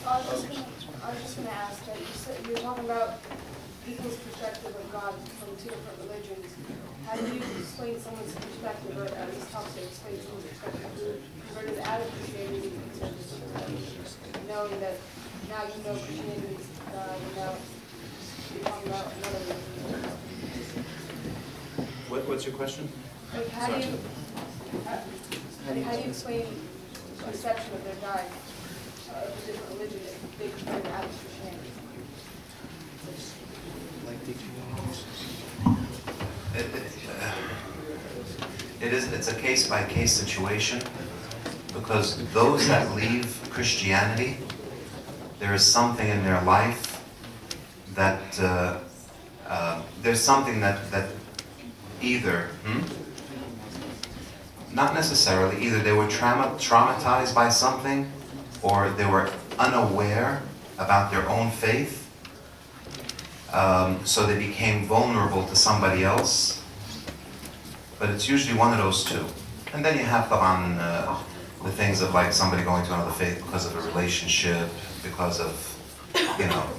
I was just going to ask, you were talking about people's perspective of God from two different religions. How do you explain someone's perspective, or at least help to explain someone's perspective who converted out of Christianity into knowing that now you know Christianity is God, and now you're talking about another religion? What's your question? Like, how do you explain the perception of their God of a different religion if they converted out of Christianity? It's a case-by-case situation, because those that leave Christianity, there is something in their life that there's something that either not necessarily, either they were traumatized by something, or they were unaware about their own faith, so they became vulnerable to somebody else. But it's usually one of those two. And then you have the things of like somebody going to another faith because of a relationship, because of,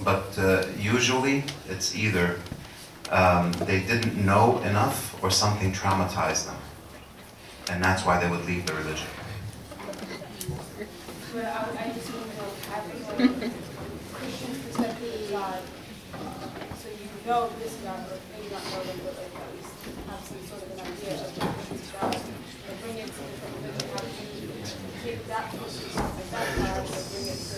but usually it's either they didn't know enough or something traumatized them. And that's why they would leave the religion. But I just want to know, having Christian's perspective of God, so you know this God, or maybe not know them, but like at least have some sort of an idea of the Christian's God, and bring it to different religion. How can you take that person's like that God and bring it to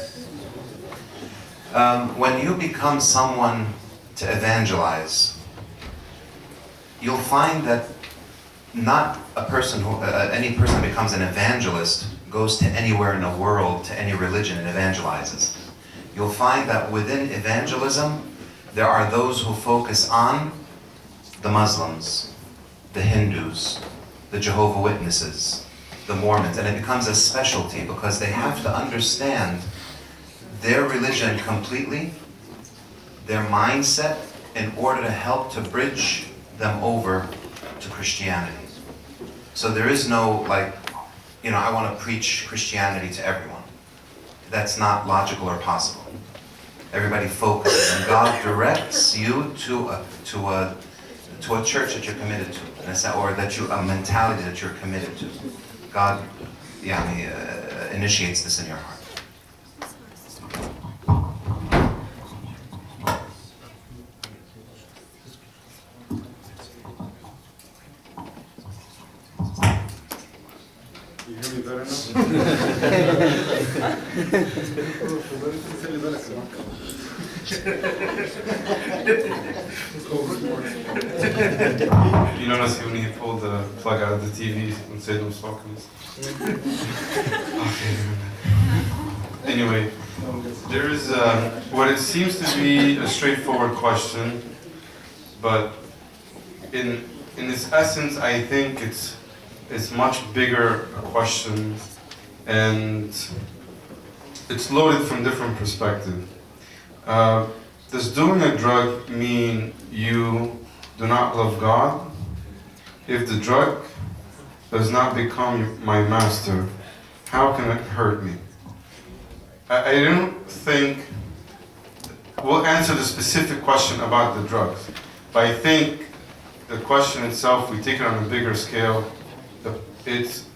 When you become someone to evangelize, you'll find that not a person who, any person that becomes an evangelist goes to anywhere in the world, to any religion, and evangelizes. You'll find that within evangelism, there are those who focus on the Muslims, the Hindus, the Jehovah's Witnesses, the Mormons, and it becomes a specialty because they have to understand their religion completely, their mindset, in order to help to bridge them over to Christianity. So there is no I want to preach Christianity to everyone. That's not logical or possible. Everybody focuses, and God directs you to a church that you're committed to, or a mentality that you're committed to. God, initiates this in your heart. You hear me better now? You notice when he pulled the plug out of the TV and said no talking? Okay. Anyway, there's what it seems to be a straightforward question, but in its essence, I think it's much bigger a question, and it's loaded from different perspectives. Does doing a drug mean you do not love God? If the drug does not become my master, how can it hurt me? I don't think we'll answer the specific question about the drugs, but I think the question itself, we take it on a bigger scale, it's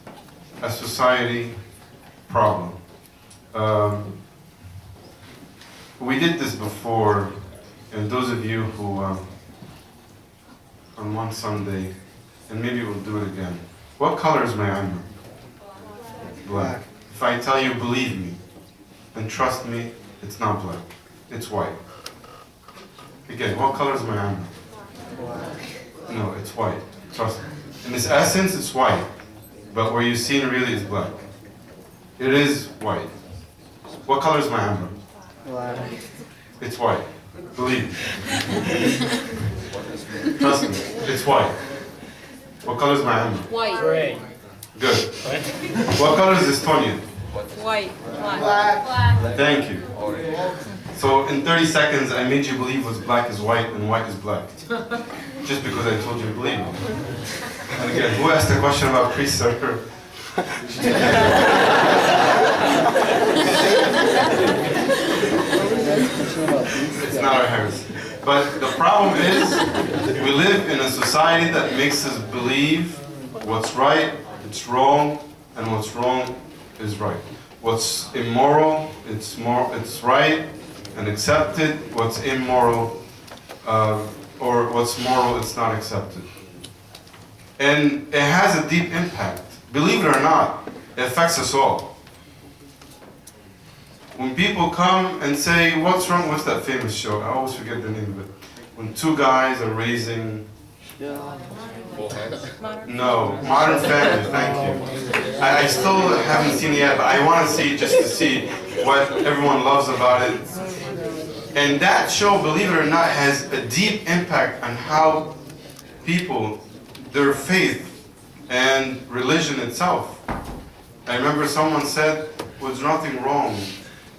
a society problem. We did this before, and those of you who, on one Sunday, and maybe we'll do it again. What color is my armor? Black. If I tell you, believe me, and trust me, it's not black, it's white. Again, what color is my armor? Black. No, it's white, trust me. In its essence, it's white, but where you see it really is black. It is white. What color is my armor? Black. It's white. Believe me. Trust me, it's white. What color is my armor? White. Gray. Good. What color is Estonia? White. Black. Black. Thank you. So in 30 seconds, I made you believe what's black is white and white is black. Just because I told you to believe me. And again, who asked a question about priests or society that makes us believe what's right, it's wrong, and what's wrong is right. What's immoral, it's right and accepted. What's immoral, or what's moral, it's not accepted. And it has a deep impact. Believe it or not, it affects us all. When people come and say, what's wrong, what's that famous show? I always forget the name of it. When two guys are raising... No, Modern Family, thank you. I still haven't seen it yet, but I want to see it just to see what everyone loves about it. And that show, believe it or not, has a deep impact on how people, their faith and religion itself. I remember someone said, there's nothing wrong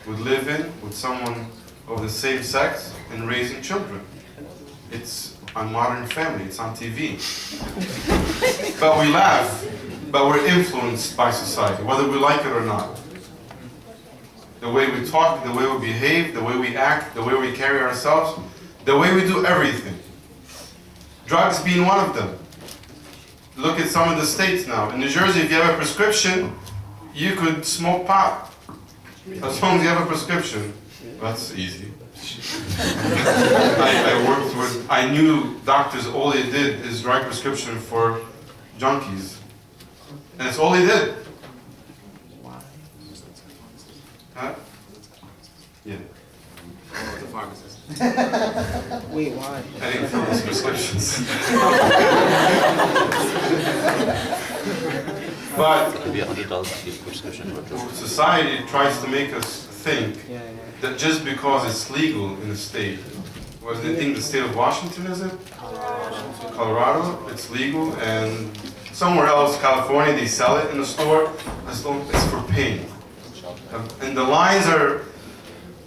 with living with someone of the same sex and raising children. It's on Modern Family, it's on TV. But we laugh, but we're influenced by society, whether we like it or not. The way we talk, the way we behave, the way we act, the way we carry ourselves, the way we do everything. Drugs being one of them. Look at some of the states now. In New Jersey, if you have a prescription, you could smoke pot. As long as you have a prescription. That's easy. I knew doctors, all they did is write prescription for junkies. And that's all they did. Huh? Yeah. The pharmacist. Wait, why? I didn't fill those prescriptions. But society tries to make us think that just because it's legal in a state, I think the state of Washington, is it? Colorado, it's legal, and somewhere else, California, they sell it in the store. It's for pain. And the lines are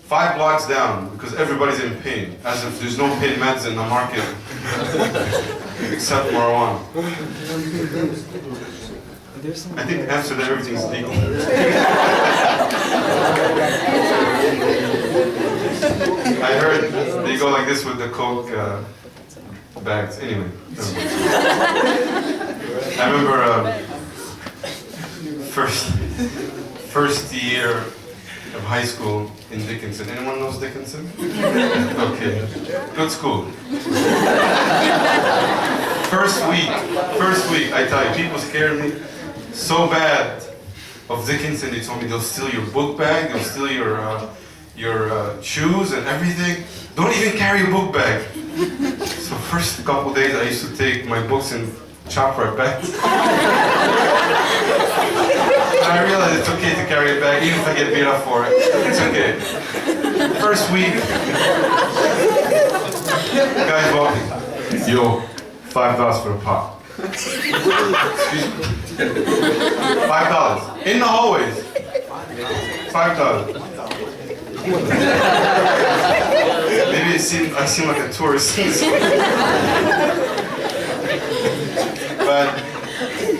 5 blocks down because everybody's in pain, as if there's no pain meds in the market except marijuana. I think the answer to everything's legal. I heard they go like this with the Coke bags. Anyway. I remember first year of high school in Dickinson. Anyone knows Dickinson? Okay. Good school. First week, I tell you, people scared me so bad of Dickinson. They told me they'll steal your book bag, they'll steal your shoes and everything. Don't even carry a book bag. So first couple days I used to take my books and chop right back. I realized it's okay to carry a bag, even if I get beat up for it. It's okay. First week, the guy's walking. Yo, $5 for a pop. Excuse me. $5 in the hallways. $5. Maybe I seem like a tourist. But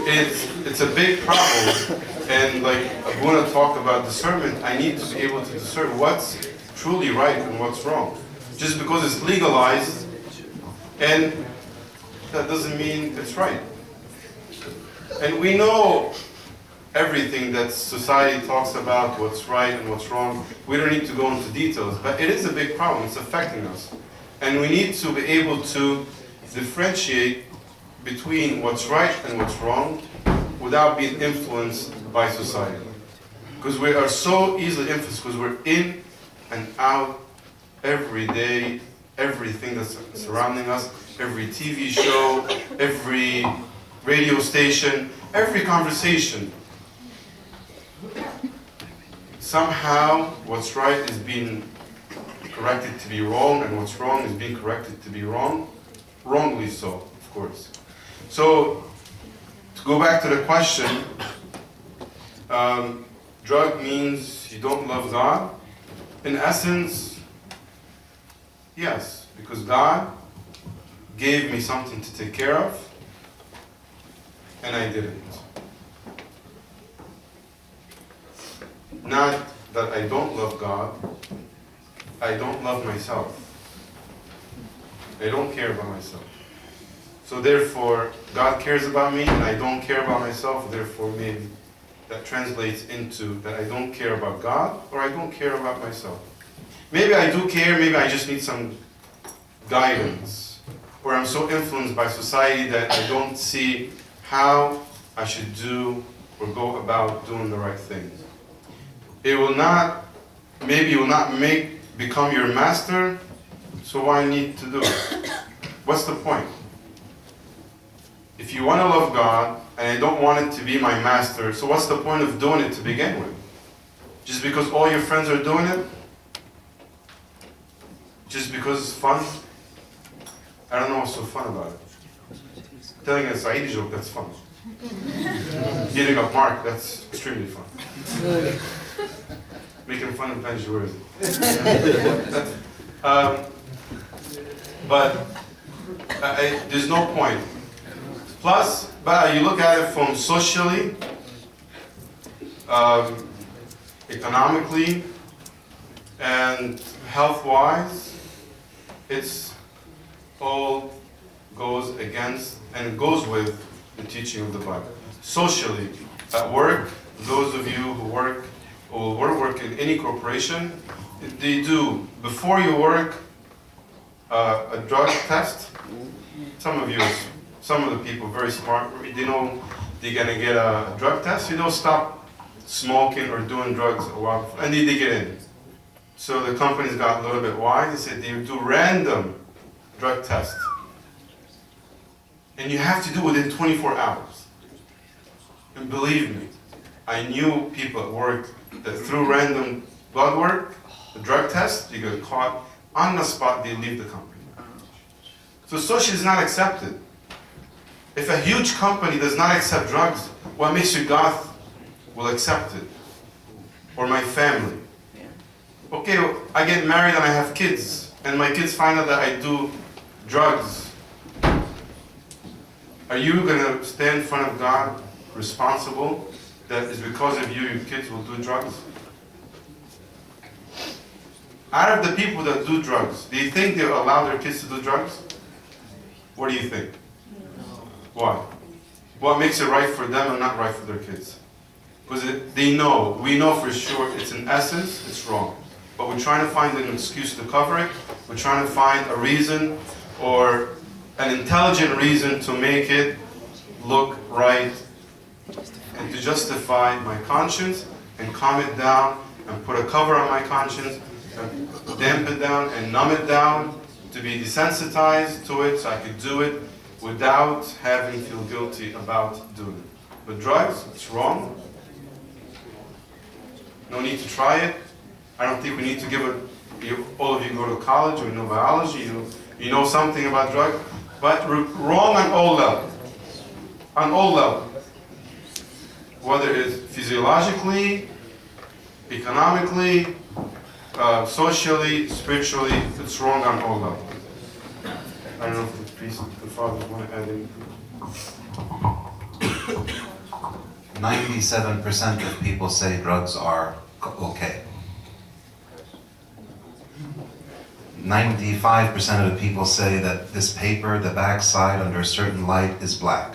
it's a big problem. And like Abuna talked about discernment, I need to be able to discern what's truly right and what's wrong. Just because it's legalized, and that doesn't mean it's right. And we know everything that society talks about, what's right and what's wrong. We don't need to go into details, but it is a big problem. It's affecting us. And we need to be able to differentiate between what's right and what's wrong without being influenced by society. Because we are so easily influenced, because we're in and out every day, everything that's surrounding us, every TV show, every radio station, every conversation. Somehow, what's right is being corrected to be wrong, and what's wrong is being corrected to be wrong. Wrongly so, of course. So, to go back to the question, drug means you don't love God. In essence, yes, because God gave me something to take care of, and I didn't. Not that I don't love God, I don't love myself. I don't care about myself. So therefore, God cares about me and I don't care about myself, therefore maybe that translates into that I don't care about God or I don't care about myself. Maybe I do care, maybe I just need some guidance. Or I'm so influenced by society that I don't see how I should do or go about doing the right things. It will not, maybe it will not become your master, so why need to do it? What's the point? If you want to love God, and I don't want it to be my master, so what's the point of doing it to begin with? Just because all your friends are doing it? Just because it's fun? I don't know what's so fun about it. Telling a Saidi joke, that's fun. Getting up Mark, that's extremely fun. Making fun of Benji, where is it? But there's no point. Plus, you look at it from socially, economically, and health-wise, it's all goes against and goes with the teaching of the Bible. Socially, at work, those of you who work or work in any corporation, they do, before you work, a drug test. Some of the people very smart, they know they're gonna get a drug test. You don't stop smoking or doing drugs a while before, and they get in. So the companies got a little bit wise. They said they do random drug tests. And you have to do it within 24 hours. And believe me, I knew people at work that through random blood work, the drug test, they get caught on the spot, they leave the company. So social is not accepted. If a huge company does not accept drugs, what makes you God will accept it? Or my family? Okay, I get married and I have kids, and my kids find out that I do drugs. Are you going to stand in front of God responsible that is because of you, your kids will do drugs? Out of the people that do drugs, do you think they'll allow their kids to do drugs? What do you think? Why? What makes it right for them and not right for their kids? Because we know for sure it's in essence, it's wrong. But we're trying to find an excuse to cover it. We're trying to find a reason or an intelligent reason to make it look right and to justify my conscience and calm it down and put a cover on my conscience and damp it down and numb it down to be desensitized to it so I could do it without having to feel guilty about doing it. But drugs, it's wrong. No need to try it. I don't think we need to give it, all of you go to college or you know biology, you know something about drugs, but wrong on all levels. On all levels. Whether it's physiologically, economically, socially, spiritually, it's wrong on all levels. I don't know if the fathers want to add anything. 97% of people say drugs are okay. 95% of the people say that this paper, the backside under a certain light is black.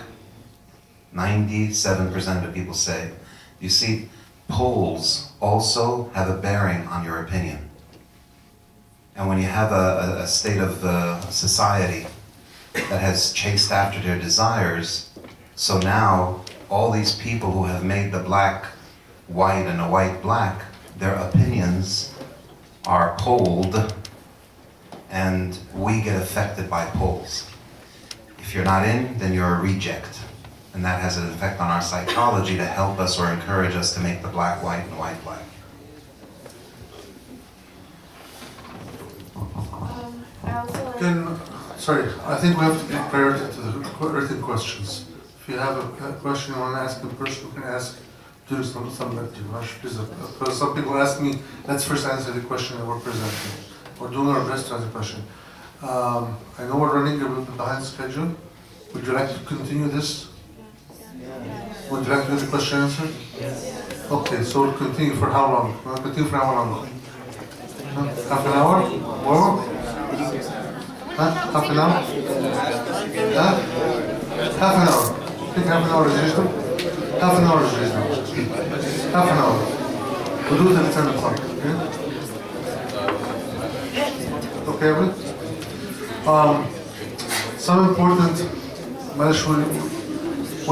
97% of the people say. You see, polls also have a bearing on your opinion. And when you have a state of society that has chased after their desires, so now all these people who have made the black white and the white black, their opinions are polled, and we get affected by polls. If you're not in, then you're a reject. And that has an effect on our psychology to help us or encourage us to make the black white and the white black. Sorry, I think we have to give priority to the written questions. If you have a question you want to ask in person, you can ask during some lecture. Because some people ask me, let's first answer the question that we're presenting. We're doing our best to answer the question. I know we're running a little bit behind schedule. Would you like to continue this? Would you like to do the question answer? Yes. Okay, so we'll continue for how long? We'll continue for how long? Half an hour? More? Huh? Half an hour? Huh? Half an hour. Think half an hour is reasonable? Half an hour is reasonable. Half an hour. We'll do it at 10 o'clock. Okay, everyone? Some important, we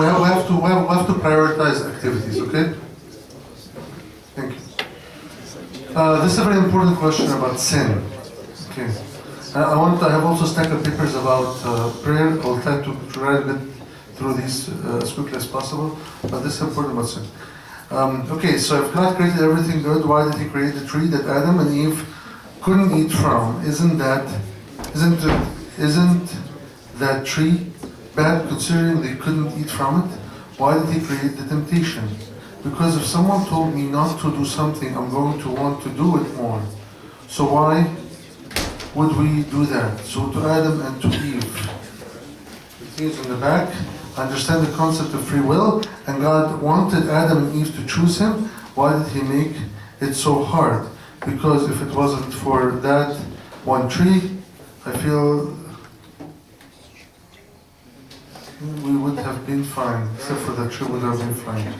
have to prioritize activities, okay? Thank you. This is a very important question about sin. Okay. I have also a stack of papers about prayer. I'll try to write a bit through these as quickly as possible, but this is important about sin. Okay, so if God created everything good, why did He create the tree that Adam and Eve couldn't eat from? Isn't that tree bad considering they couldn't eat from it? Why did He create the temptation? Because if someone told me not to do something, I'm going to want to do it more. So why would we do that? So to Adam and to Eve. It is in the back. Understand the concept of free will, and God wanted Adam and Eve to choose Him. Why did He make it so hard? Because if it wasn't for that one tree, I feel we would have been fine, except for that tree would have been fine.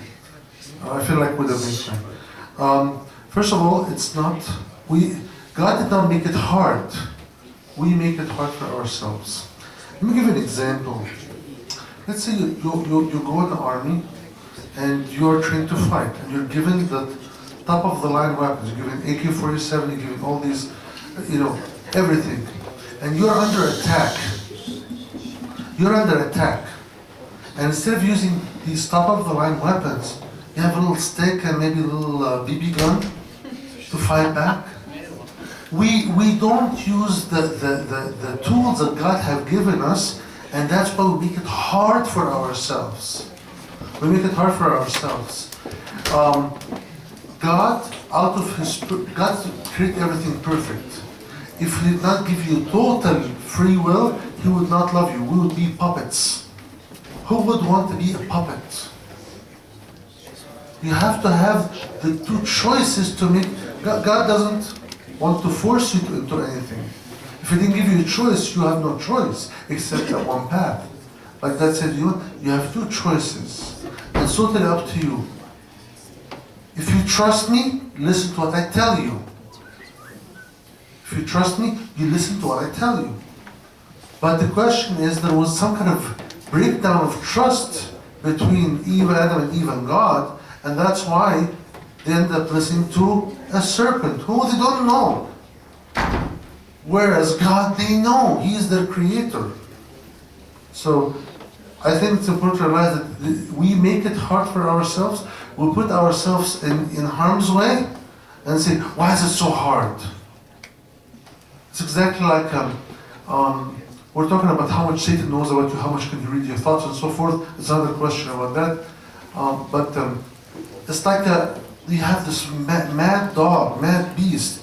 I feel like we would have been fine. First of all, it's not, God did not make it hard. We make it hard for ourselves. Let me give you an example. Let's say you go in the army and you're trained to fight, and you're given the top of the line weapons. You're given AK-47, you're given all these, everything. And you're under attack. You're under attack. And instead of using these top of the line weapons, you have a little stick and maybe a little BB gun to fight back. We don't use the tools that God have given us, and that's why we make it hard for ourselves. We make it hard for ourselves. God created everything perfect. If He did not give you total free will, He would not love you. We would be puppets. Who would want to be a puppet? You have to have the two choices to make. God doesn't want to force you into anything. If He didn't give you a choice, you have no choice except that one path. Like that said, you have two choices. It's totally up to you. If you trust me, listen to what I tell you. If you trust me, you listen to what I tell you. But the question is, there was some kind of breakdown of trust between Adam and Eve and God, and that's why they end up listening to a serpent who they don't know. Whereas God, they know. He is their creator. So I think it's important to realize that we make it hard for ourselves. We put ourselves in harm's way and say, why is it so hard? It's exactly like we're talking about how much Satan knows about you, how much can he read your thoughts and so forth. It's another question about that. But it's like you have this mad dog, mad beast,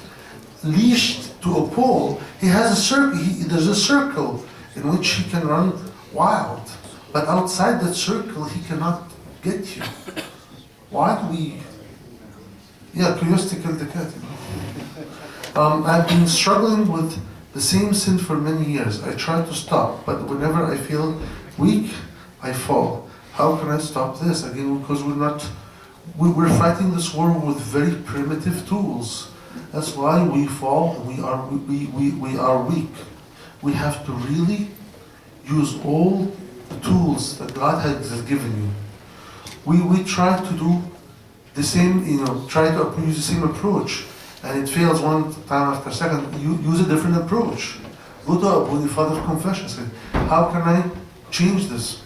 leashed to a pole. He has a circle. There's a circle in which he can run wild. But outside that circle, he cannot get you. Why do we... Yeah, curiosity killed the cat. I've been struggling with the same sin for many years. I try to stop, but whenever I feel weak, I fall. How can I stop this? Again, because we're fighting this war with very primitive tools. That's why we fall. We are weak. We have to really use all the tools that God has given you. We try to do the same, try to use the same approach, and it fails one time after second. You use a different approach. Go to the Father of Confession. Say, how can I change this?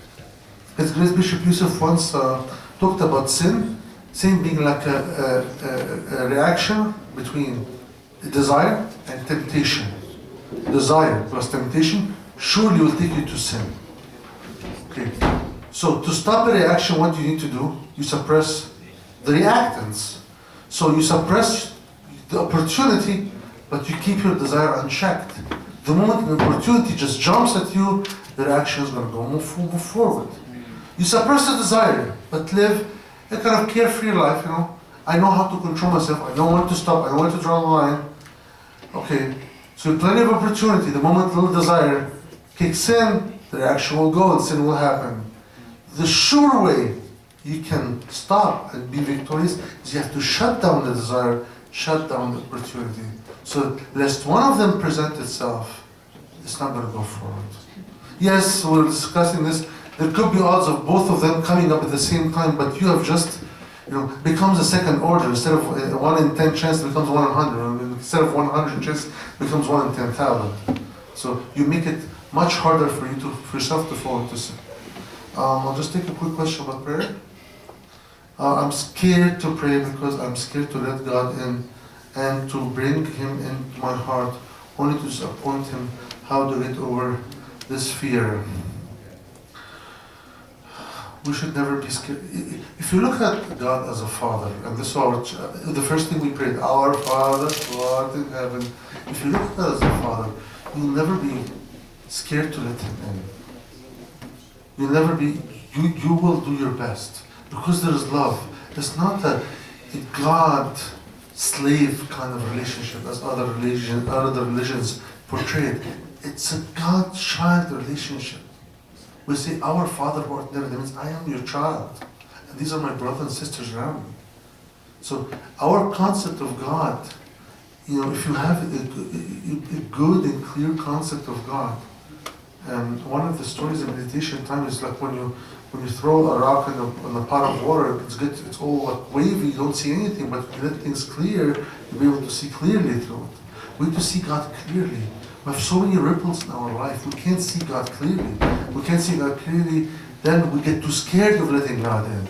As Grace Bishop Yusuf once talked about sin being like a reaction between desire and temptation. Desire plus temptation surely will take you to sin. Okay. So to stop a reaction, what do you need to do? You suppress the reactants. So you suppress the opportunity, but you keep your desire unchecked. The moment an opportunity just jumps at you, the reaction is going to move forward. You suppress the desire, but live a kind of carefree life, I know how to control myself. I know when to stop. I know when to draw the line. Okay. So plenty of opportunity. The moment little desire kicks in, the reaction will go and sin will happen. The sure way you can stop and be victorious is you have to shut down the desire, shut down the opportunity. So lest one of them present itself, it's not going to go forward. Yes, we're discussing this. There could be odds of both of them coming up at the same time, but you have just, becomes a second order. Instead of 1 in 10 chance, it becomes 1 in 100. Instead of 100 chance, it becomes 1 in 10,000. So you make it much harder for yourself to fall into sin. I'll just take a quick question about prayer. I'm scared to pray because I'm scared to let God in and to bring Him into my heart, only to disappoint Him. How to get over this fear? We should never be scared. If you look at God as a father, and this is the first thing we prayed, our Father who art in heaven. If you look at God as a father, you'll never be scared to let Him in. You'll never be, you will do your best. Because there is love. It's not a God-slave kind of relationship as other religions portrayed. It's a God-child relationship. We say, our Father who art in heaven. That means I am your child. And these are my brothers and sisters around me. So our concept of God, if you have a good and clear concept of God, and one of the stories in meditation time is like when you throw a rock in a pot of water, it's all like wavy, you don't see anything, but when you let things clear, you'll be able to see clearly through it. We need to see God clearly. We have so many ripples in our life. We can't see God clearly. We can't see God clearly, then we get too scared of letting God in.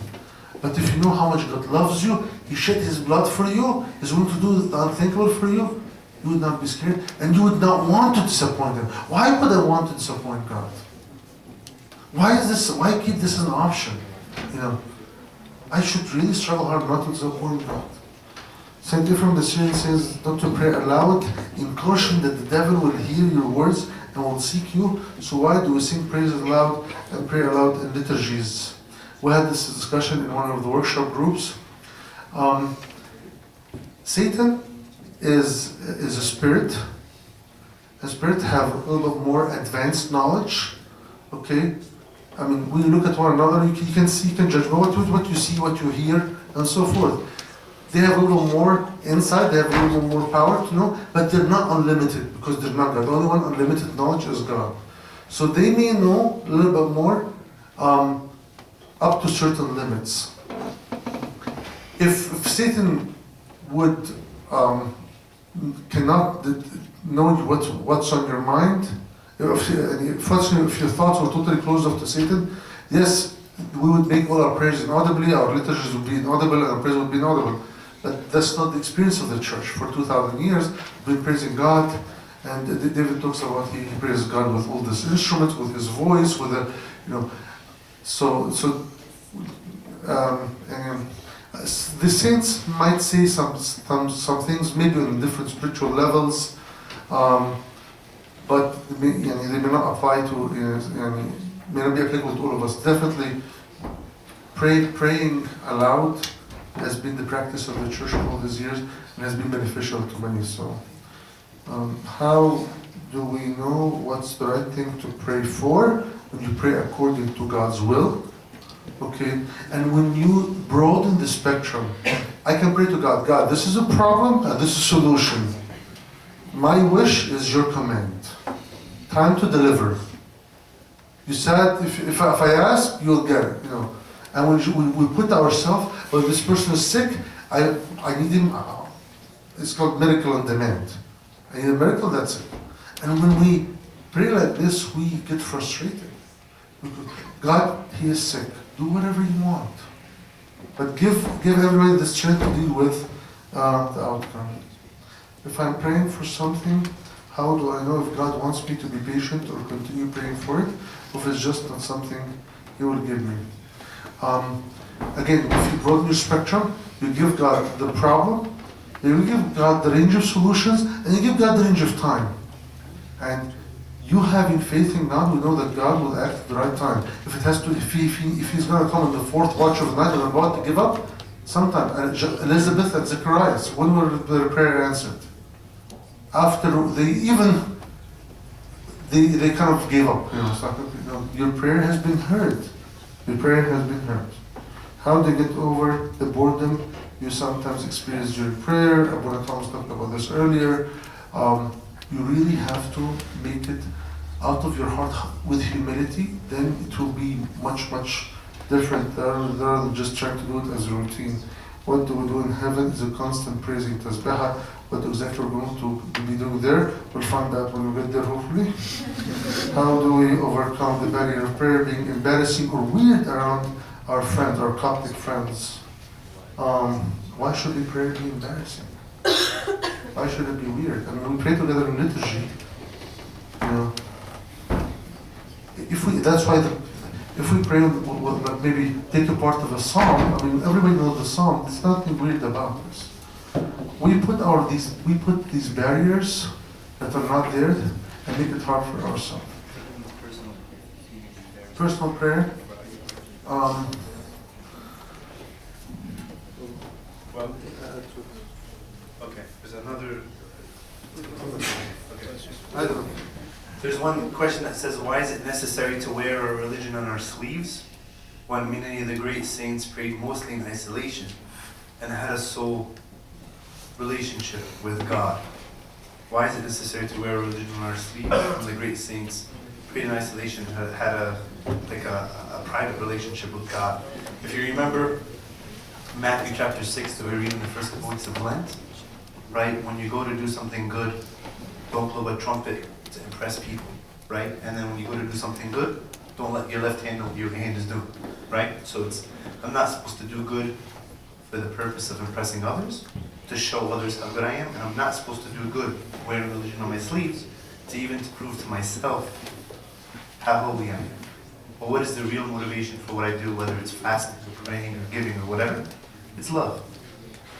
But if you know how much God loves you, He shed His blood for you, He's willing to do the unthinkable for you, you would not be scared, and you would not want to disappoint Him. Why would I want to disappoint God? Why keep this as an option? I should really struggle hard not to disappoint God. Saint Ephraim the Syrian says not to pray aloud in caution that the devil will hear your words and will seek you. So why do we sing praises aloud and pray aloud in liturgies? We had this discussion in one of the workshop groups. Satan is a spirit. A spirit have a little bit more advanced knowledge. Okay? I mean, when you look at one another, you can judge what you see, what you hear, and so forth. They have a little more insight, they have a little more power to know, but they're not unlimited because they're not God. The only one unlimited knowledge is God. So they may know a little bit more up to certain limits. If Satan would cannot know what's on your mind, if your thoughts were totally closed off to Satan, yes, we would make all our prayers inaudibly, our liturgies would be inaudible, and our prayers would be inaudible. But that's not the experience of the church. For 2,000 years, we've been praising God, and David talks about he praises God with all these instruments, with his voice, with the saints might say some things, maybe on different spiritual levels, but they may not apply to, may not be applicable to all of us. Definitely, praying aloud has been the practice of the church for all these years and has been beneficial to many. So, how do we know what's the right thing to pray for? When you pray according to God's will, okay? And when you broaden the spectrum, I can pray to God, God, this is a problem and this is a solution. My wish is your command. Time to deliver. You said, if I ask, you'll get it, And when we put ourselves, well, this person is sick, I need him, it's called miracle on demand. I need a miracle, that's it. And when we pray like this, we get frustrated. God, he is sick. Do whatever you want. But give everybody this chance to deal with the outcome. If I'm praying for something, how do I know if God wants me to be patient or continue praying for it? Or if it's just not something he will give me? Again, if you broaden your spectrum, you give God the problem, you give God the range of solutions, and you give God the range of time. And you having faith in God, we know that God will act at the right time. If it has to, if he's going to come in the fourth watch of the night and I'm about to give up, sometime. Elizabeth and Zacharias, when were their prayer answered? after they kind of gave up. It's like, your prayer has been heard. Your prayer has been heard. How to get over the boredom you sometimes experience during prayer? Abuna Thomas talked about this earlier. You really have to make it out of your heart with humility. Then it will be much, much different rather than just trying to do it as a routine. What do we do in heaven is a constant praising tasbihah. What exactly we're going to be doing there, we'll find out when we get there, hopefully. How do we overcome the barrier of prayer being embarrassing or weird around our friends, our Coptic friends? Why should the prayer be embarrassing? Why should it be weird? I mean, we pray together in liturgy. If we pray, maybe take a part of a psalm. I mean, everybody knows the psalm. There's nothing weird about this. We put these barriers that are not there and make it hard for ourselves. Personal prayer. Well, okay. There's another. I don't know. There's one question that says, why is it necessary to wear our religion on our sleeves when many of the great saints prayed mostly in isolation and had a soul relationship with God? Why is it necessary to wear a religion on our sleeves when the great saints prayed in isolation and had a private relationship with God? If you remember Matthew chapter 6 that we read in the first couple weeks of Lent, right? When you go to do something good, don't blow a trumpet to impress people, right? And then when you go to do something good, don't let your left hand know what your hand is doing, right? So I'm not supposed to do good for the purpose of impressing others, to show others how good I am, and I'm not supposed to do good, wearing religion on my sleeves, to prove to myself how holy I am. But what is the real motivation for what I do, whether it's fasting or praying or giving or whatever? It's love.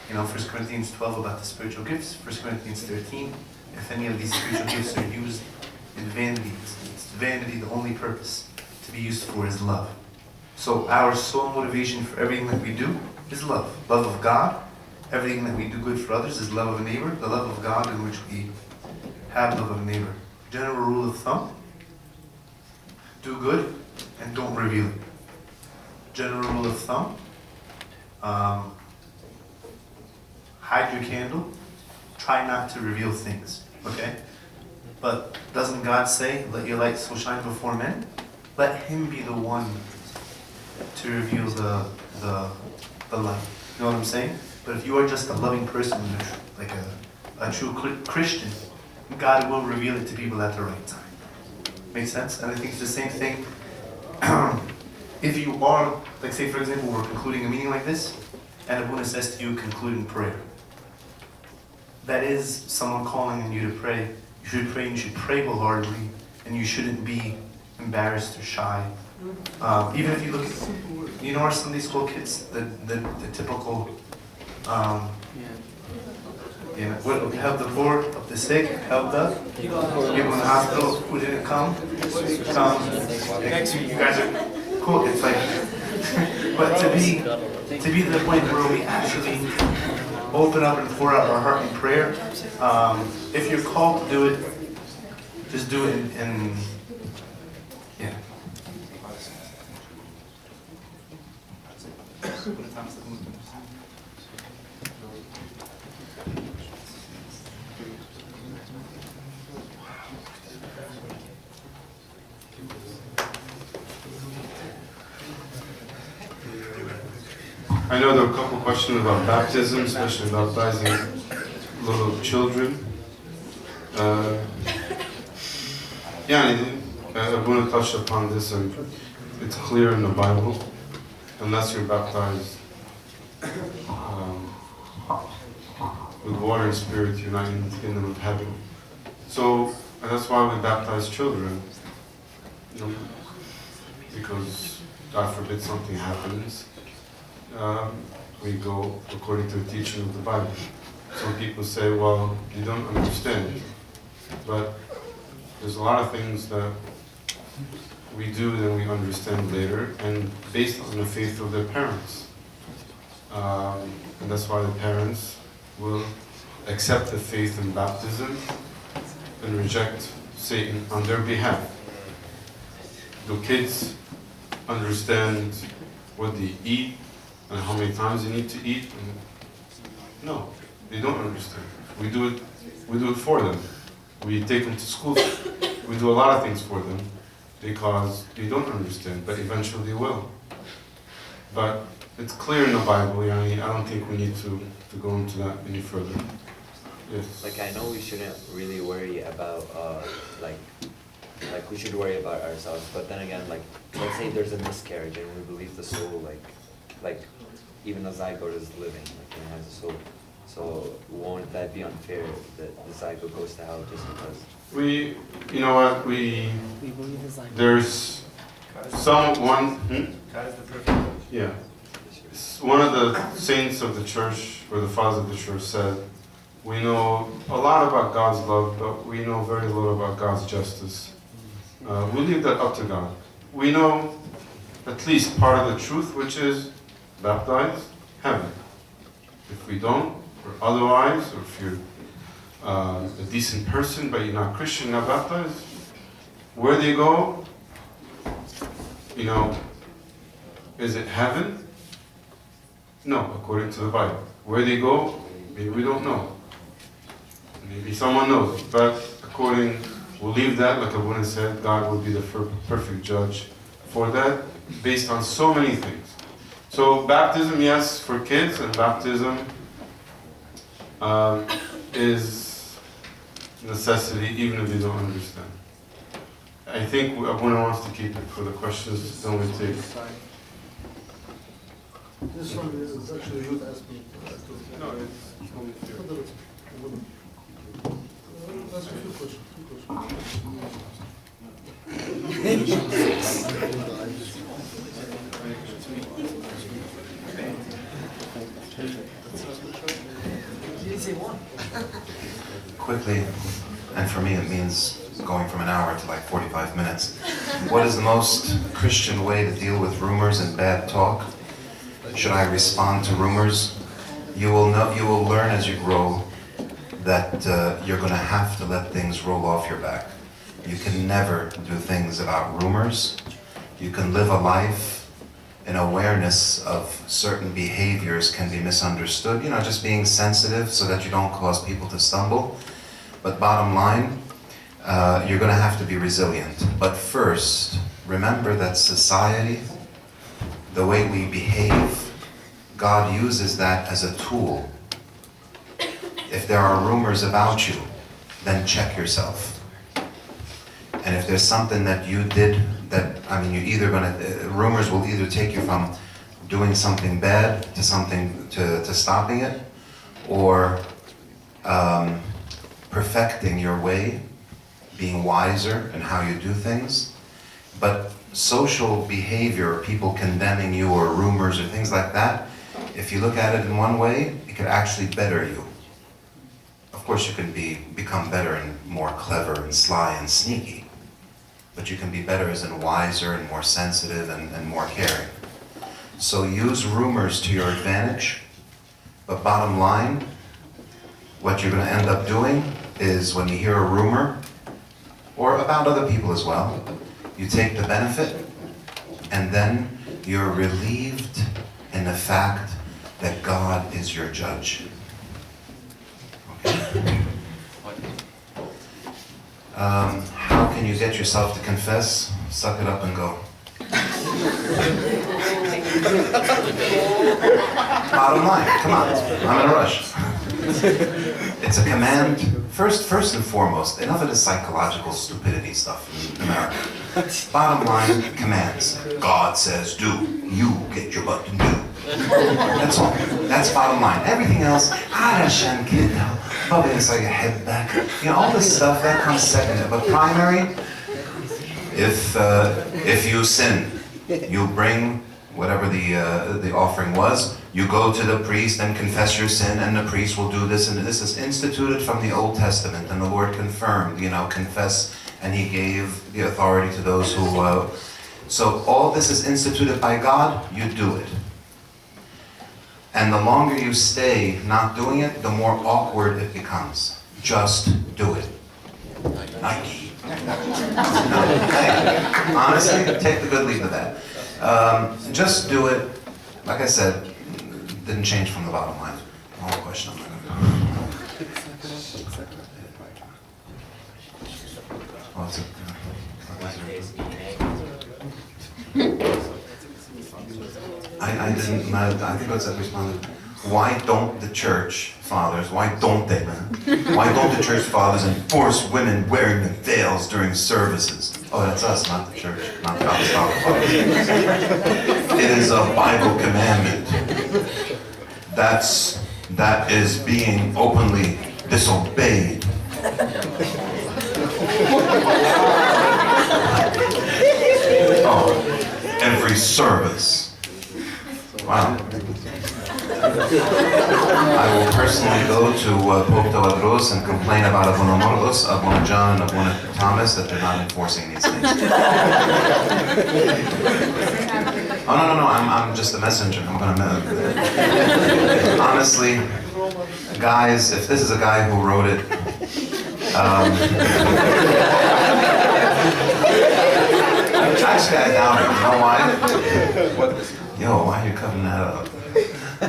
1 Corinthians 12 about the spiritual gifts, 1 Corinthians 13, if any of these spiritual gifts are used in vanity, it's vanity, the only purpose to be used for is love. So our sole motivation for everything that we do is love. Love of God. Everything that we do good for others is love of a neighbor. The love of God in which we have love of a neighbor. General rule of thumb: do good and don't reveal it. General rule of thumb: hide your candle. Try not to reveal things. Okay? But doesn't God say, let your light so shine before men? Let Him be the one to reveal the light. You know what I'm saying? But if you are just a loving person, like a true Christian, God will reveal it to people at the right time. Makes sense? And I think it's the same thing. If you are, like say for example, we're concluding a meeting like this, and Abuna says to you, concluding prayer. That is someone calling on you to pray. You should pray and you should pray wholeheartedly, and you shouldn't be embarrassed or shy. Even if you look at, our Sunday school kids, the typical, help the poor, help the sick, help the people in the hospital who didn't come. You guys are cool. It's like, but to be to the point where we actually open up and pour out our heart in prayer. If you're called to do it, just do it in yeah. I know there are a couple questions about baptism, especially baptizing little children. I want to touch upon this, and it's clear in the Bible, unless you're baptized with water and spirit, you're not in the kingdom of heaven. So that's why we baptize children, because God forbid something happens. We go according to the teaching of the Bible. Some people say, well, you don't understand. But there's a lot of things that we do that we understand later, and based on the faith of their parents. And that's why the parents will accept the faith in baptism and reject Satan on their behalf? Do kids understand what they eat and how many times they need to eat? No, they don't understand. We do it for them. We take them to school. We do a lot of things for them because they don't understand, but eventually they will. But it's clear in the Bible. I don't think we need to go into that any further. Yes. Like, I know we shouldn't really worry about like we should worry about ourselves, but then again, like, let's say there's a miscarriage and we believe the soul, like even a zygote is living, like, and has a soul. So won't that be unfair that the zygote goes to hell just because? You know what, there's someone, yeah. One of the saints of the church, or the fathers of the church, said, we know a lot about God's love, but we know very little about God's justice. We leave that up to God. We know at least part of the truth, which is baptized, heaven. If we don't, or otherwise, or if you're a decent person but you're not Christian, not baptized, where they go, is it heaven? No, according to the Bible. Where they go, maybe we don't know. Maybe someone knows, but we'll leave that, like Abuna said, God will be the perfect judge for that, based on so many things. So baptism, yes, for kids, and baptism is necessity, even if they don't understand. I think Abuna wants to keep it for the questions, don't we take? This one is actually youth asking. No, it's only here. Ask a few questions. Quickly, and for me it means going from an hour to like 45 minutes. What is the most Christian way to deal with rumors and bad talk? Should I respond to rumors? You will learn as you grow that you're going to have to let things roll off your back. You can never do things about rumors. You can live a life in awareness of certain behaviors can be misunderstood, just being sensitive so that you don't cause people to stumble. But bottom line, you're going to have to be resilient. But first, remember that society, the way we behave, God uses that as a tool. If there are rumors about you, then check yourself. And if there's something that you did rumors will either take you from doing something bad to stopping it, or perfecting your way, being wiser in how you do things. But social behavior, people condemning you or rumors or things like that, if you look at it in one way, it could actually better you. Of course you can become better and more clever and sly and sneaky, but you can be better as in wiser and more sensitive and more caring. So use rumors to your advantage, but bottom line, what you're going to end up doing is when you hear a rumor, or about other people as well, you take the benefit, and then you're relieved in the fact that God is your judge. Okay? How can you get yourself to confess? Suck it up and go. Bottom line, come on, I'm in a rush. It's a command. First and foremost, enough of this psychological stupidity stuff in America. Bottom line, commands. God says do. You get your butt and do. That's all. That's bottom line. Everything else, Hashem kid, probably it's like a head back. All this stuff, that comes second. But primary, if you sin, you bring whatever the offering was, you go to the priest and confess your sin, and the priest will do this, and this is instituted from the Old Testament, and the Lord confirmed, confess, and He gave the authority to those who, so all this is instituted by God, you do it. And the longer you stay not doing it, the more awkward it becomes. Just do it. Nike. No, hey, honestly, take the good, leave the bad. Just do it. Like I said, didn't change from the bottom line. One more question. What's it? I didn't, I think what's that responded? Why don't the church fathers, why don't they, man? Why don't the church fathers enforce women wearing the veils during services? Oh, that's us, not the church, not the apostolic fathers. It is a Bible commandment. That is being openly disobeyed. Oh, every service. Wow. I will personally go to Pope Tawadros and complain about Abuna Mordos, Abuna John, and Abuna Thomas that they're not enforcing these things. Oh, no, I'm just a messenger. I'm gonna... Honestly, guys, if this is a guy who wrote it, actually, I doubt it. You know why? Yo, why are you covering that up? No.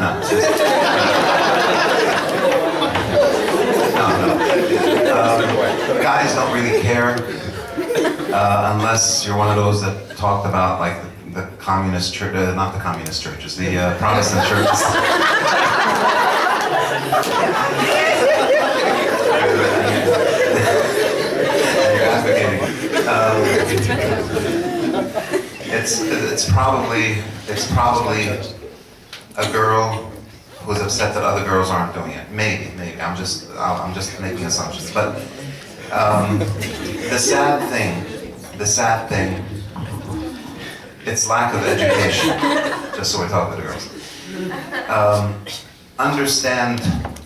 Guys don't really care unless you're one of those that talked about like the communist church, not the communist churches, the Protestant churches. You're advocating. It's probably a girl who's upset that other girls aren't doing it. Maybe. I'm just making assumptions. But the sad thing, it's lack of education. Just so we're talking to the girls. Understand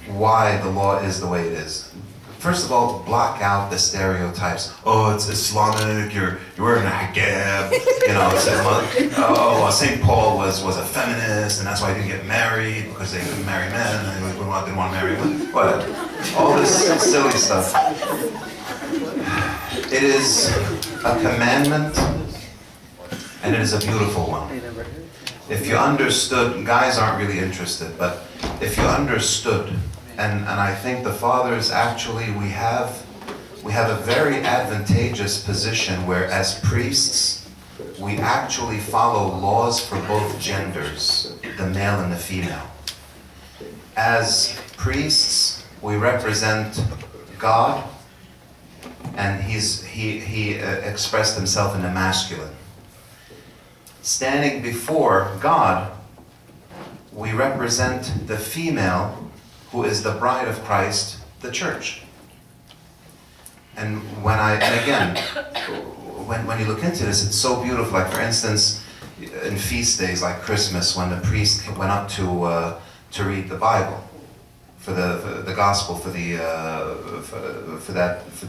why the law is the way it is. First of all, block out the stereotypes. Oh, it's Islamic, you're wearing a hijab, you know, St. Paul was a feminist, and that's why he didn't get married, because they couldn't marry men, and they didn't want to marry women. What? All this silly stuff. It is a commandment, and it is a beautiful one. If you understood, guys aren't really interested, but if you understood, and I think the fathers actually, we have a very advantageous position where as priests, we actually follow laws for both genders, the male and the female. As priests, we represent God, and he expressed himself in the masculine. Standing before God, we represent the female, who is the bride of Christ, the church. And when you look into this, it's so beautiful. Like for instance, in feast days like Christmas, when the priest went up to read the Bible, for the gospel, for the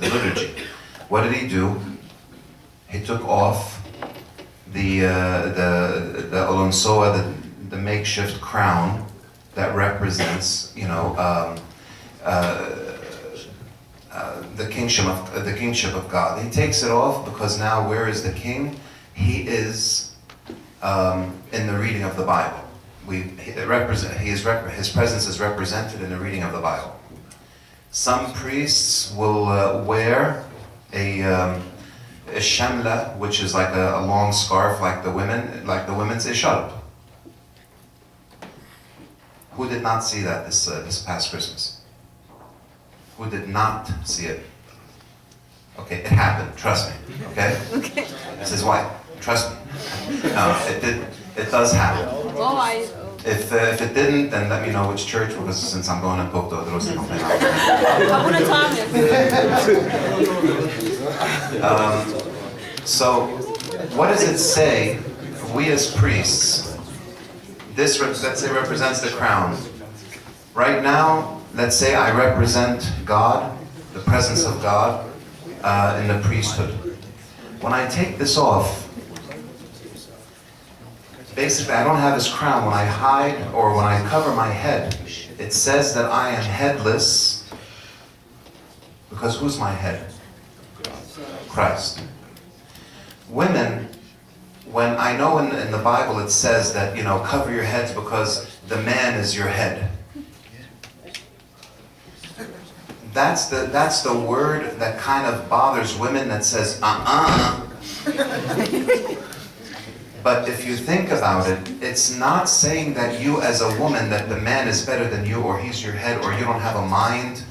liturgy, what did he do? He took off the olonsoa, the makeshift crown that represents, you know, the kingship of God. He takes it off because now where is the king? He is in the reading of the Bible. His presence is represented in the reading of the Bible. Some priests will wear a shamla, which is like a long scarf, like the women's isharb. Who did not see that this past Christmas? Who did not see it? Okay, it happened. Trust me. Okay. Okay. This is why. Trust me. No, it does happen. Oh, If it didn't, then let me know which church, because since I'm going to Pope Tawadros, so, what does it say? We as priests. This, let's say, represents the crown. Right now, let's say I represent God, the presence of God, in the priesthood. When I take this off, basically, I don't have his crown. When I hide or when I cover my head, it says that I am headless, because who's my head? Christ. Women, when I know in the Bible it says that, cover your heads because the man is your head. That's the word that kind of bothers women, that says, But if you think about it, it's not saying that you as a woman, that the man is better than you, or he's your head, or you don't have a mind.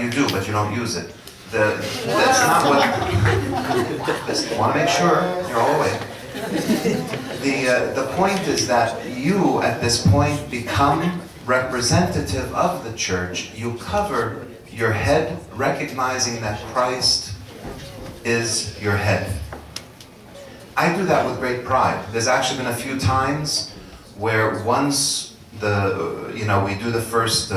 You do, but you don't use it. That's not what... I want to make sure you're all awake. The point is that you, at this point, become representative of the church. You cover your head, recognizing that Christ is your head. I do that with great pride. There's actually been a few times where once we do the first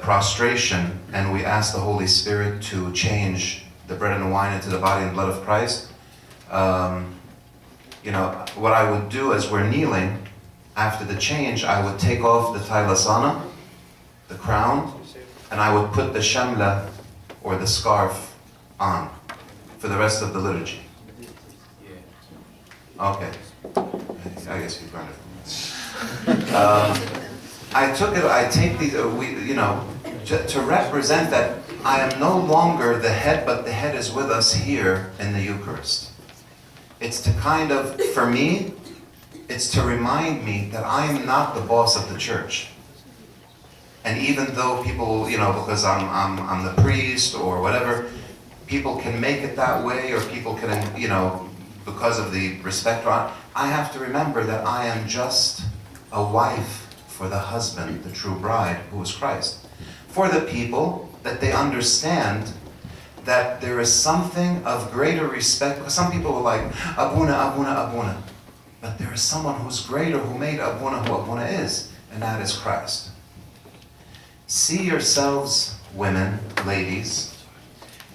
prostration and we ask the Holy Spirit to change the bread and the wine into the body and blood of Christ. What I would do as we're kneeling, after the change, I would take off the tailasana, the crown, and I would put the shamla, or the scarf, on for the rest of the liturgy. Okay. I guess you've learned it from me. I take these, to represent that I am no longer the head, but the head is with us here in the Eucharist. It's to kind of, for me, it's to remind me that I am not the boss of the church. And even though people, because I'm the priest or whatever, people can make it that way, or people can, because of the respect, I have to remember that I am just a wife for the husband, the true bride, who is Christ. For the people, that they understand that there is something of greater respect, because some people are like, Abuna, Abuna, Abuna. But there is someone who's greater, who made Abuna who Abuna is, and that is Christ. See yourselves, women, ladies,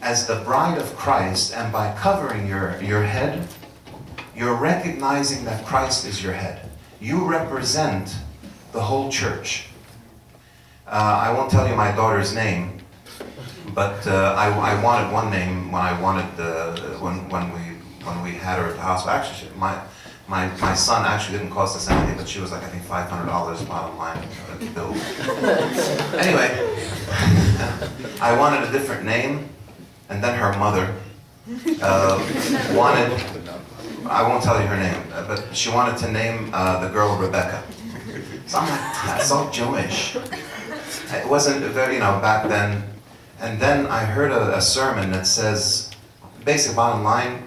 as the bride of Christ, and by covering your head, you're recognizing that Christ is your head. You represent the whole church. I won't tell you my daughter's name, but I wanted one name when I wanted when we had her at the hospital. Actually, my son actually didn't cost us anything, but she was like, I think $500 bottom line bill. Anyway, I wanted a different name, and then her mother wanted. I won't tell you her name, but she wanted to name the girl Rebecca. So I'm like, that's so Jewish. It wasn't very, back then. And then I heard a sermon that says, basic bottom line,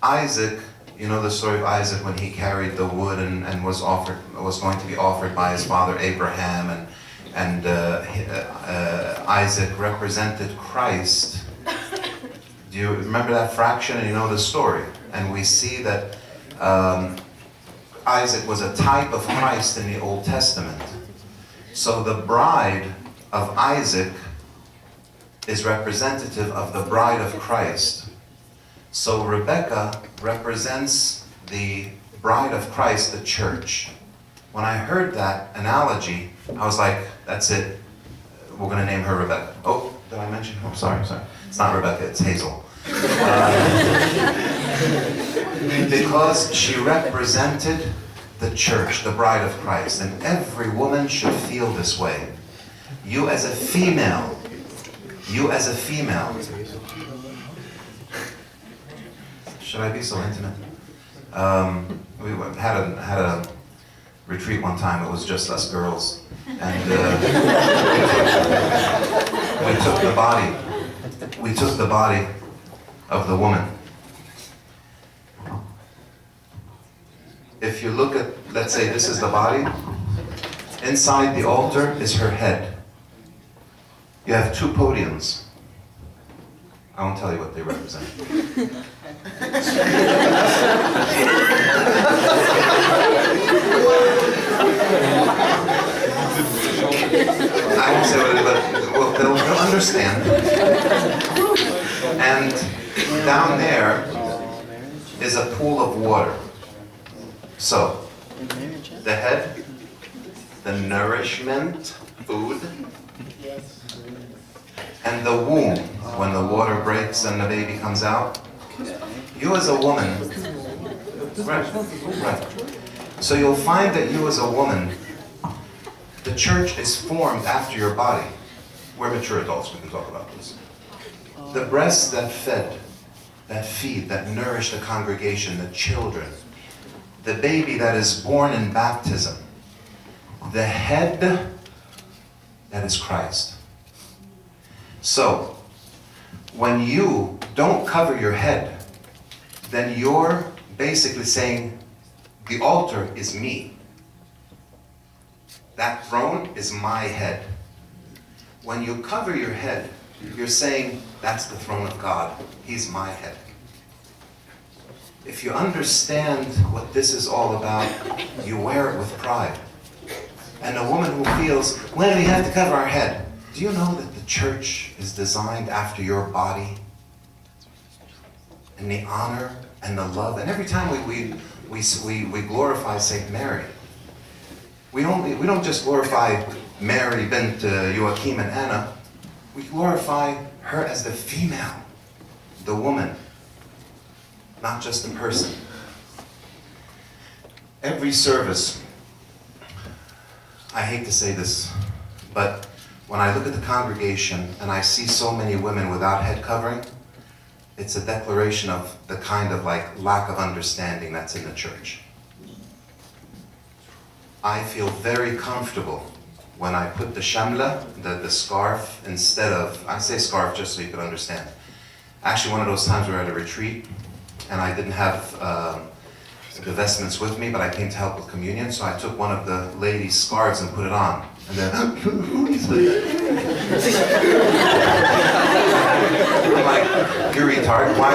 Isaac, the story of Isaac when he carried the wood and was going to be offered by his father Abraham, and Isaac represented Christ. Do you remember that fraction? And you know the story. And we see that Isaac was a type of Christ in the Old Testament. So the bride of Isaac is representative of the bride of Christ. So Rebecca represents the bride of Christ, the church. When I heard that analogy, I was like, that's it. We're going to name her Rebecca. Oh, did I mention her? Sorry. It's not Rebecca, it's Hazel. Because she represented the church, the bride of Christ. And every woman should feel this way. You as a female, should I be so intimate? We had a retreat one time. It was just us girls, and we took the body. We took the body of the woman. If you look at, let's say this is the body. Inside the altar is her head. You have two podiums. I won't tell you what they represent. I won't say what it is, but they'll understand. And down there is a pool of water. So, the head, the nourishment, food, and the womb, when the water breaks and the baby comes out. You as a woman, right. So you'll find that you as a woman, the church is formed after your body. We're mature adults, we can talk about this. The breasts that fed, that feed, that nourish the congregation, the children, the baby that is born in baptism, the head that is Christ. So, when you don't cover your head, then you're basically saying, the altar is me. That throne is my head. When you cover your head, you're saying, that's the throne of God. He's my head. If you understand what this is all about, you wear it with pride. And a woman who feels, well, we have to cover our head. Do you know that the church is designed after your body? And the honor and the love. And every time we glorify Saint Mary, we don't just glorify Mary bint Joachim and Anna. We glorify her as the female, the woman, not just the person. Every service, I hate to say this, but when I look at the congregation and I see so many women without head covering, it's a declaration of the kind of like lack of understanding that's in the church. I feel very comfortable when I put the shamla, the scarf, instead of, I say scarf just so you can understand. Actually, one of those times we were at a retreat and I didn't have the vestments with me, but I came to help with communion, so I took one of the ladies' scarves and put it on. And then, I'm like, you're retarded, why?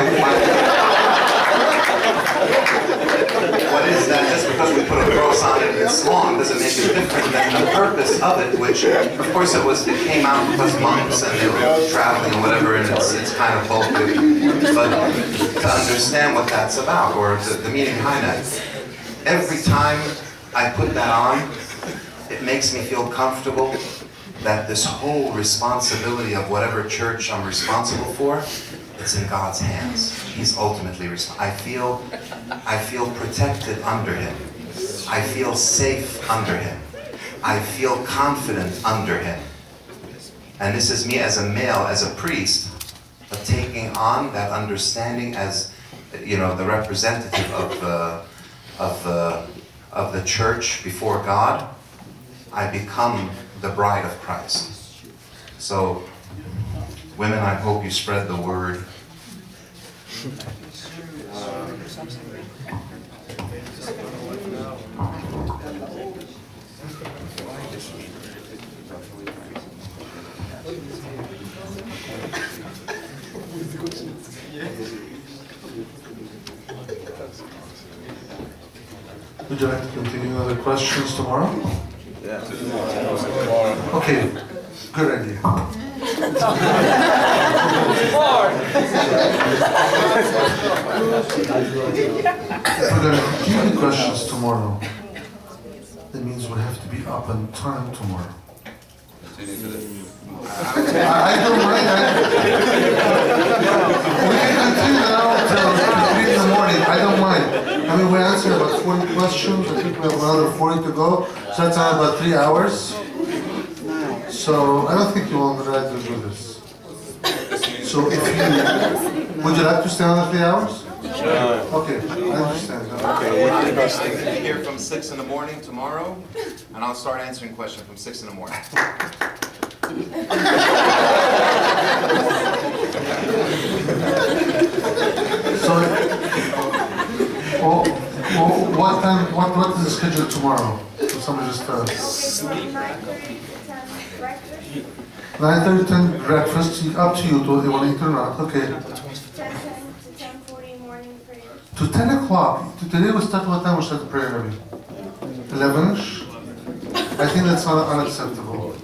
What is that? Just because we put a cross on it and it's long doesn't make it different than the purpose of it, which, of course, it came out because monks and they were traveling and whatever, and it's kind of bulky. But to understand what that's about, or the meaning behind that, every time I put that on, it makes me feel comfortable that this whole responsibility of whatever church I'm responsible for, it's in God's hands. He's ultimately responsible. I feel protected under Him. I feel safe under Him. I feel confident under Him. And this is me as a male, as a priest, of taking on that understanding as, you know, the representative of the church before God. I become the bride of Christ. So, women, I hope you spread the word. Would you like to continue other questions tomorrow? Yeah. Okay, good idea. If we're going to continue questions tomorrow, that means we have to be up on time tomorrow. I don't mind. We can continue now till 3 in the morning. I don't mind. I mean, we answered about 40 questions. I think we have another 40 to go. So that's about 3 hours. So I don't think you will rather do this. So if you, would you like to stay another 3 hours? Sure. Okay, I understand. Okay, I'll be here from 6 in the morning tomorrow, and I'll start answering questions from 6 in the morning. So, what time? What is the schedule tomorrow? So somebody just 9:30 to 10 breakfast. Up to you. Do they want to eat or not? Okay. 10 to 10:40 morning prayer. To 10 o'clock. Today we start. What time we start the prayer? 11ish. I think that's unacceptable.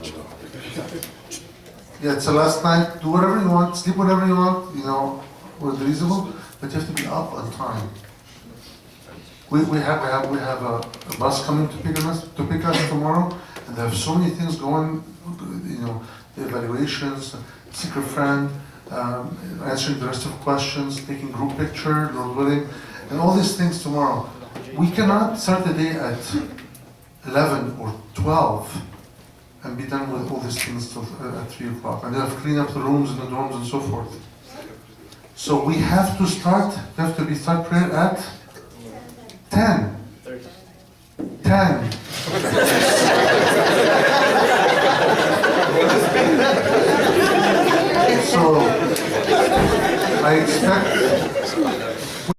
Yeah, it's the last night. Do whatever you want. Sleep whenever you want. You know, with reasonable. But you have to be up on time. We have a bus coming to pick us tomorrow, and there are so many things going, you know, the evaluations, secret friend, answering the rest of questions, taking group picture, Lord willing, and all these things tomorrow. We cannot start the day at 11 or 12 and be done with all these things till at 3 o'clock, and they have to clean up the rooms and the dorms and so forth. So we have to start prayer at 10. 10.